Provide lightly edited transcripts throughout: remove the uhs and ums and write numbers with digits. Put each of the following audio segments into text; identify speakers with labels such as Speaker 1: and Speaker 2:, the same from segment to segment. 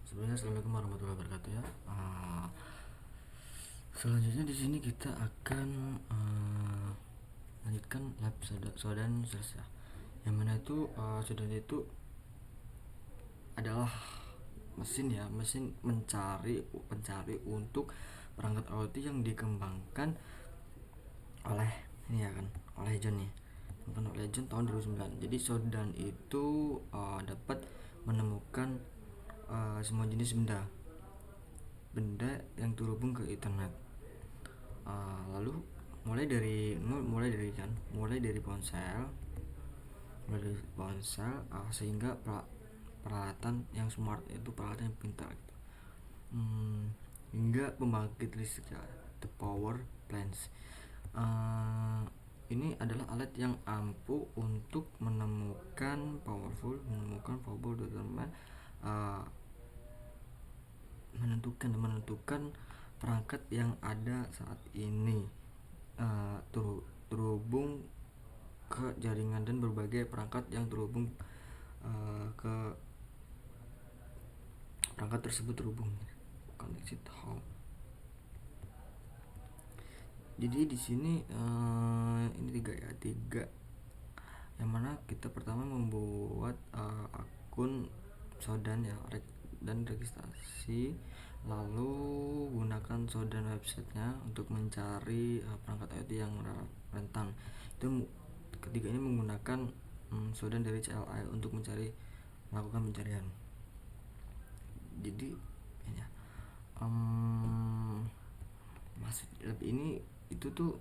Speaker 1: Sebenarnya assalamualaikum warahmatullahi wabarakatuh ya. Selanjutnya di sini kita akan lanjutkan lab Sodan Selsa. Yang mana itu Sodan itu adalah mesin ya, mesin pencari untuk perangkat IoT yang dikembangkan oleh ini ya kan, oleh John nih. Dikembangkan oleh John tahun 2009. Jadi Sodan itu dapat menemukan semua jenis benda yang terhubung ke internet. Lalu mulai dari ponsel sehingga peralatan yang smart, itu peralatan yang pintar gitu. Hingga pembangkit listrik ya, the power plants. Ini adalah alat yang ampuh untuk menemukan powerful determine, menentukan perangkat yang ada saat ini, terhubung ke jaringan, dan berbagai perangkat yang terhubung ke perangkat tersebut terhubung connected home. Jadi di sini ini tiga yang mana kita pertama membuat akun Sodan ya, dan registrasi, lalu gunakan Sodan websitenya untuk mencari perangkat IoT yang rentan. Itu ketiga ini menggunakan Sodan dari CLI untuk melakukan pencarian. Jadi ya, maksud ini itu tuh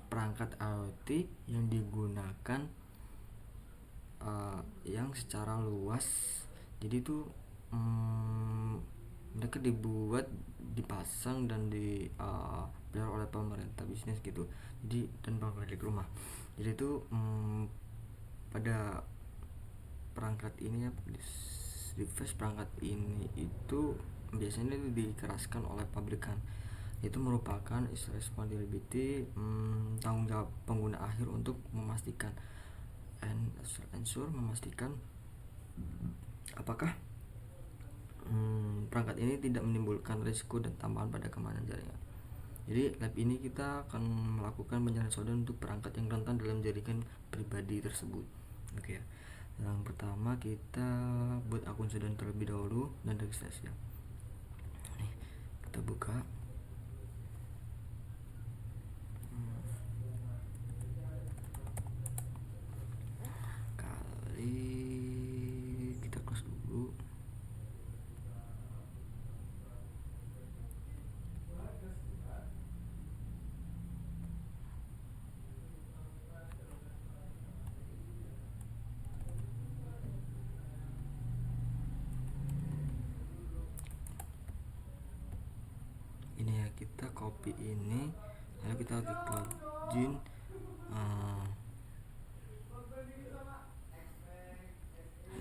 Speaker 1: perangkat IoT yang digunakan yang secara luas. Jadi itu mereka dipasang dan dipelihara oleh pemerintah bisnis gitu. Jadi dan pemilik rumah. Jadi itu pada perangkat ini ya, device perangkat ini itu biasanya dikeraskan oleh pabrikan. Itu merupakan responsibility, tanggung jawab pengguna akhir untuk memastikan apakah perangkat ini tidak menimbulkan risiko dan tambahan pada keamanan jaringan. Jadi lab ini kita akan melakukan pencarian Sodan untuk perangkat yang rentan dalam jaringan pribadi tersebut. Oke ya. Yang pertama kita buat akun Sodan terlebih dahulu dan registrasi ya. Nih, kita buka. Kita close dulu. Ini ya, kita copy ini, lalu kita klik login.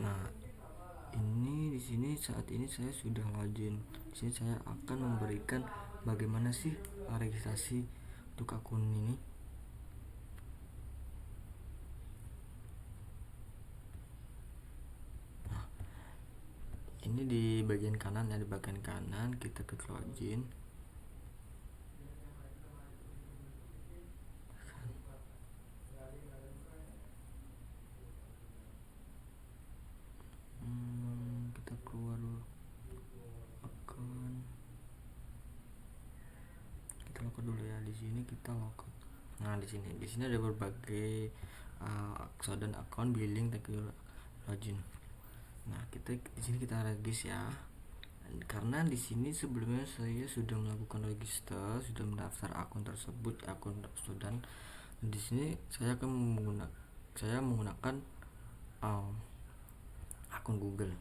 Speaker 1: Nah, ini di sini saat ini saya sudah login. Di sini saya akan memberikan bagaimana sih registrasi untuk akun ini. Nah, ini di bagian kanan ya, di bagian kanan kita klik login. Kita keluar dulu akun. Kita logout dulu ya. Di sini kita logout. Nah, di sini ada berbagai Sodan account, billing, login. Nah, di sini kita regis ya. Karena di sini sebelumnya saya sudah melakukan register, sudah mendaftar akun tersebut, akun Sodan. Di sini saya akan menggunakan akun Google.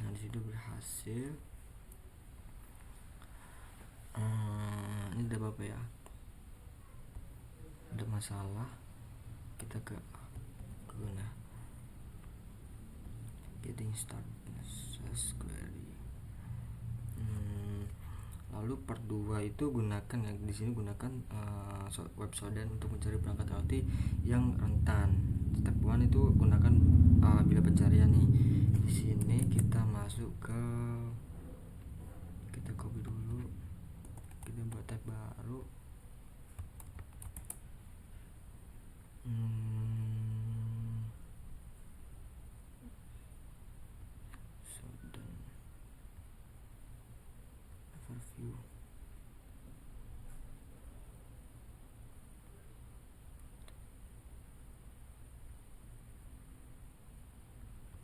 Speaker 1: Nah, di situ berhasil. Ini udah apa ya? ada masalah, kita ke guna getting started access query. Lalu part 2 itu gunakan ya, di sini gunakan WebSodan untuk mencari perangkat IoT yang rentan. Step 1 itu gunakan bila pencarian nih. Di sini kita masuk ke, kita copy dulu, kita buat tab baru. Sodan overview.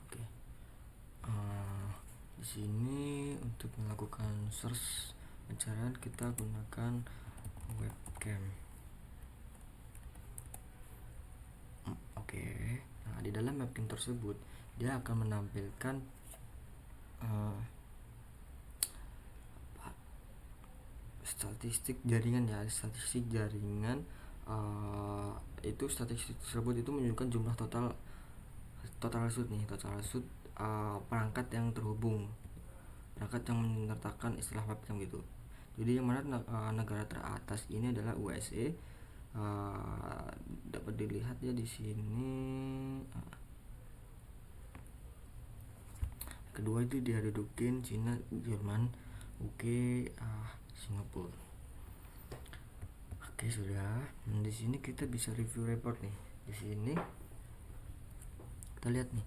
Speaker 1: Oke. Di sini untuk melakukan search pencarian kita gunakan webcam. Oke. Nah, di dalam webcam tersebut dia akan menampilkan statistik jaringan ya, statistik jaringan. Itu statistik tersebut itu menunjukkan jumlah total root nih, total root perangkat yang terhubung, perangkat yang menyertakan istilah webcam gitu. Jadi yang mana negara teratas ini adalah USA. Dapat dilihat ya di sini. Kedua itu dia dudukin Cina, Jerman, UK, Singapura. Oke, sudah. Di sini kita bisa review report nih. Di sini kita lihat nih.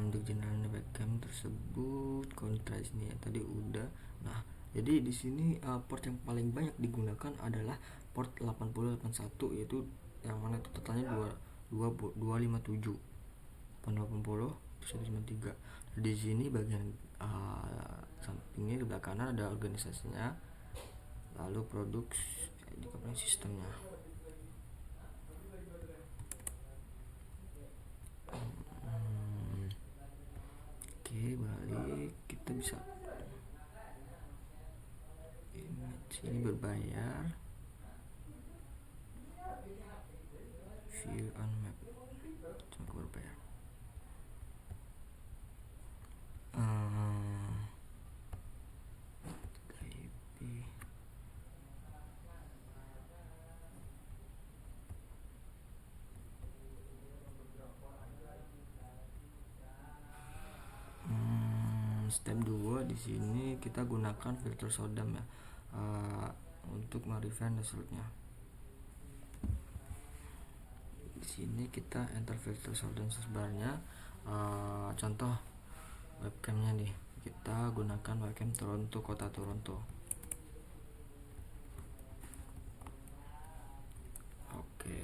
Speaker 1: Untuk general webcam tersebut kontras nih ya, tadi udah. Nah, jadi di sini port yang paling banyak digunakan adalah port 8081, yaitu yang mana itu totalnya 257 80 193. Di sini bagian sampingnya di belakang kanan ada organisasinya, lalu produk di sistemnya. Oke, balik, kita bisa ini berbayar, view on map, coba berbayar. Step 2 di sini kita gunakan filter Sodam ya, untuk merefine resultnya. Di sini kita enter filter Sodam sebarnya. Contoh webcamnya nih, kita gunakan webcam Toronto, kota Toronto. Oke.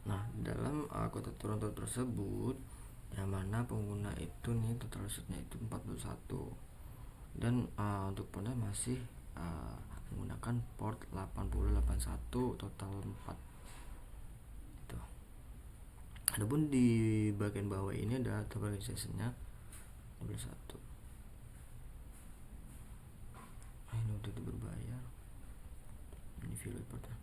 Speaker 1: Nah, dalam kota Toronto tersebut yang mana pengguna itu nih total rootnya itu 41, dan untuk portnya masih menggunakan port 8081 total 4 itu. Adapun di bagian bawah ini ada tab organisasinya 21. Ini udah berbayar, ini view reportnya.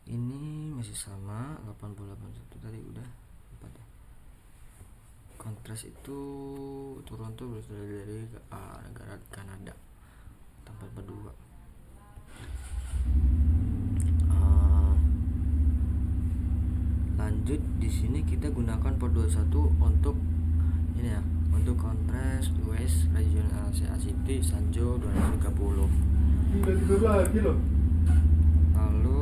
Speaker 1: Ini masih sama 8081 tadi udah 4 ya. Kontras itu Toronto berasal dari negara Kanada, tempat berdua. Lanjut, di sini kita gunakan port 21 untuk ini ya, untuk kontras US region CACT Sanjo 230. Lalu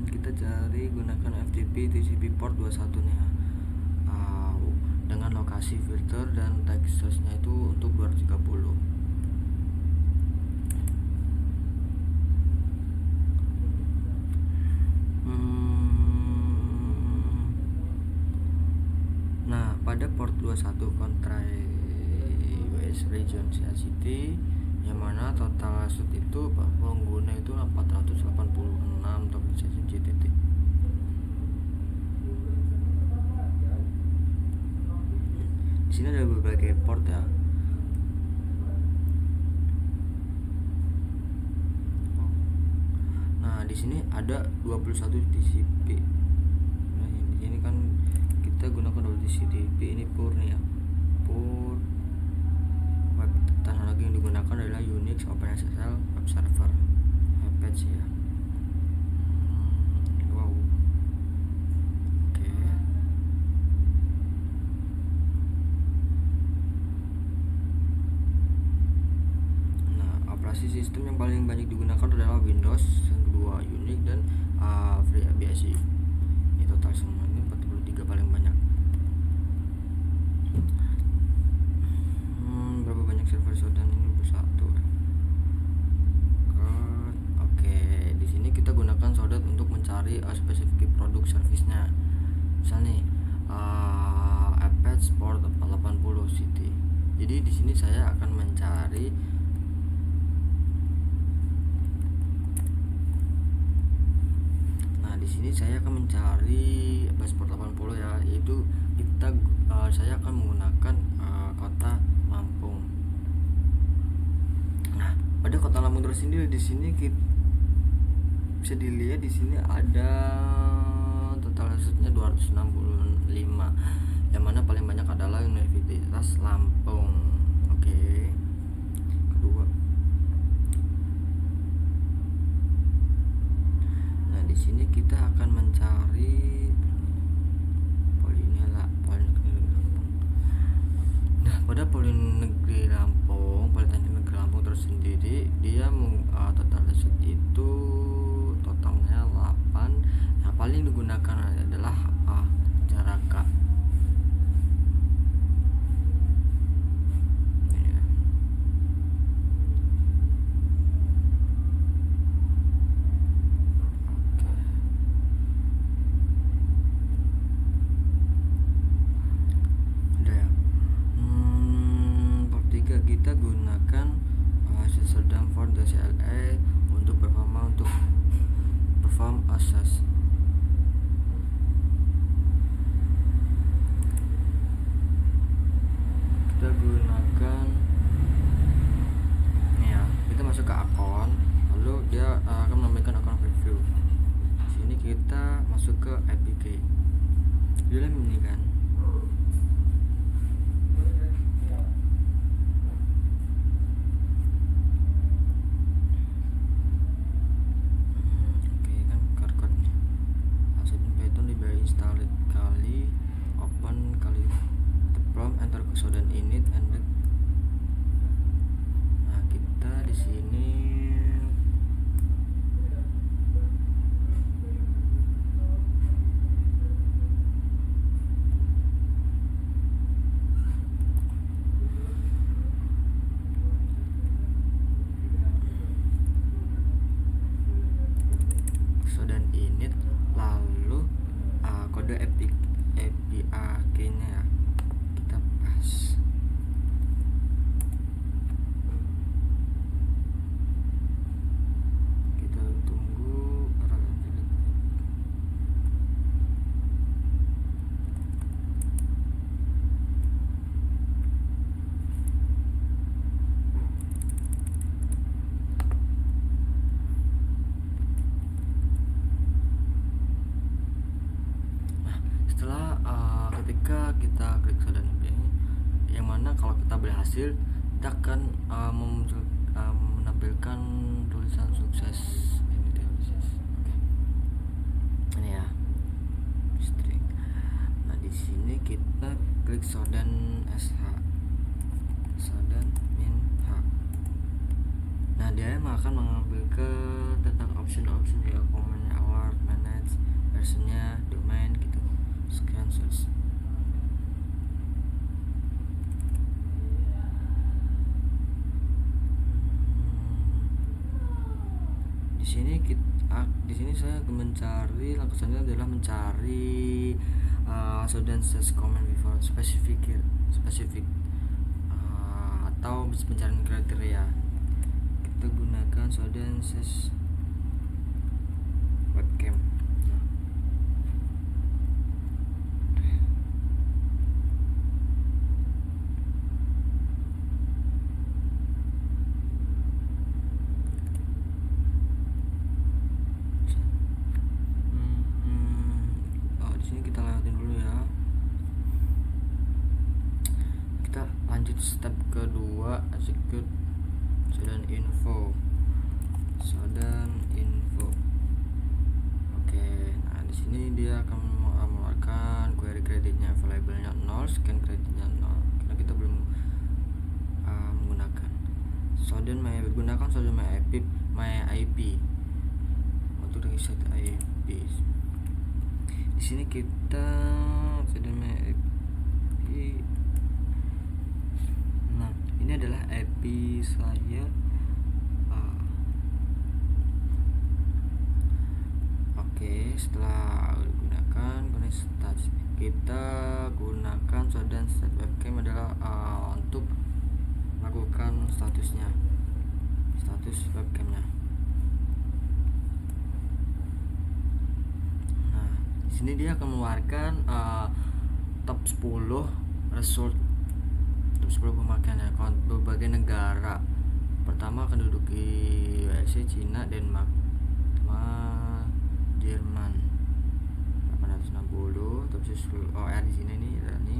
Speaker 1: kita cari gunakan FTP TCP port 21 nih ya, dengan lokasi filter dan textnya itu untuk 230. Nah, pada port 21 kontra US region CACT yang mana total root itu pengguna itu 486 session CTT. Di sini ada berbagai port ya. Nah, di sini ada 21 TCP. Nah, di sini kan kita gunakan 20 TCP, ini port nih ya. Port web teknologi yang digunakan adalah Unix, OpenSSL, web server, Apache ya. Wow. Oke. Nah, operasi sistem yang paling banyak digunakan adalah Windows, yang kedua Unix, dan FreeBSD. Ini total semuanya 43 paling banyak. Berapa banyak server Shodan ini? Bersatu. Oke, di sini kita gunakan Shodan untuk mencari spesifik produk servisnya. Misalnya nih, Apache Port 480 City. Jadi di sini saya akan mencari di sini saya akan mencari Apache Port 80 ya, yaitu saya akan menggunakan kota Lampung. Nah, pada kota Lampung tersendiri di sini bisa dilihat di sini ada total aksesnya 265, yang mana paling banyak adalah Universitas Lampung. Oke. Kedua. Nah, di sini kita akan mencari Polinegri Lampung. Nah, pada Polinegri Lampung, Politeknik Negeri Lampung tersendiri, dia total aset itu totalnya 8. Yang paling digunakan adalah Jaraka. Kita gunakan sedang for the CLA untuk perform access. Kita gunakan ya, kita masuk ke akun, lalu dia akan menampilkan akun preview. Di sini kita masuk ke APK. Di dalam ini kan installed kali open kali the prompt enter Shodan init and nah, kita di sini Shodan init, lalu kode APK-nya ya, kita pas. Kita tunggu ketika kita klik Shodan ini, yang mana kalau kita berhasil, kita akan menampilkan tulisan sukses. Ini ya, string. Nah, di sini kita klik Shodan SH, Shodan min H. Nah, dia akan mengambil ke tentang option ya, command award, manage, versionnya, domain gitu, sekian source. Di sini saya mencari, langkah selanjutnya adalah mencari Shodan says comment before specific atau pencarian kriteria. Kita gunakan Shodan says webcam. step kedua, execute Sodan info. Oke, nah di sini dia akan mengeluarkan query kreditnya, available-nya 0, scan kreditnya 0 karena kita belum menggunakan. Sodan gunakan Sodan my IP untuk reset IP. Di sini kita Sodan my IP. Nah, ini adalah IP saya. Oke, setelah digunakan kita gunakan Sodan Stat Webcam adalah untuk melakukan status webcamnya. Nah, di sini dia akan mengeluarkan top 10 result, top 10 pemakaian account berbagai negara. Pertama akan duduki USA, Cina, Denmark, Jerman 860, tapi OR di sini nih ini.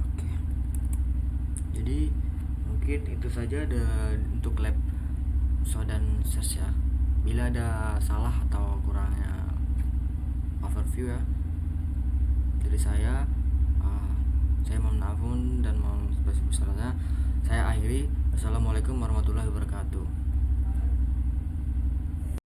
Speaker 1: Oke. Jadi mungkin itu saja untuk lab Sodan search ya. Bila ada salah atau kurangnya overview ya dari saya mohon maaf dan mohon sebesar-besarnya. Saya akhiri. Assalamualaikum warahmatullahi wabarakatuh.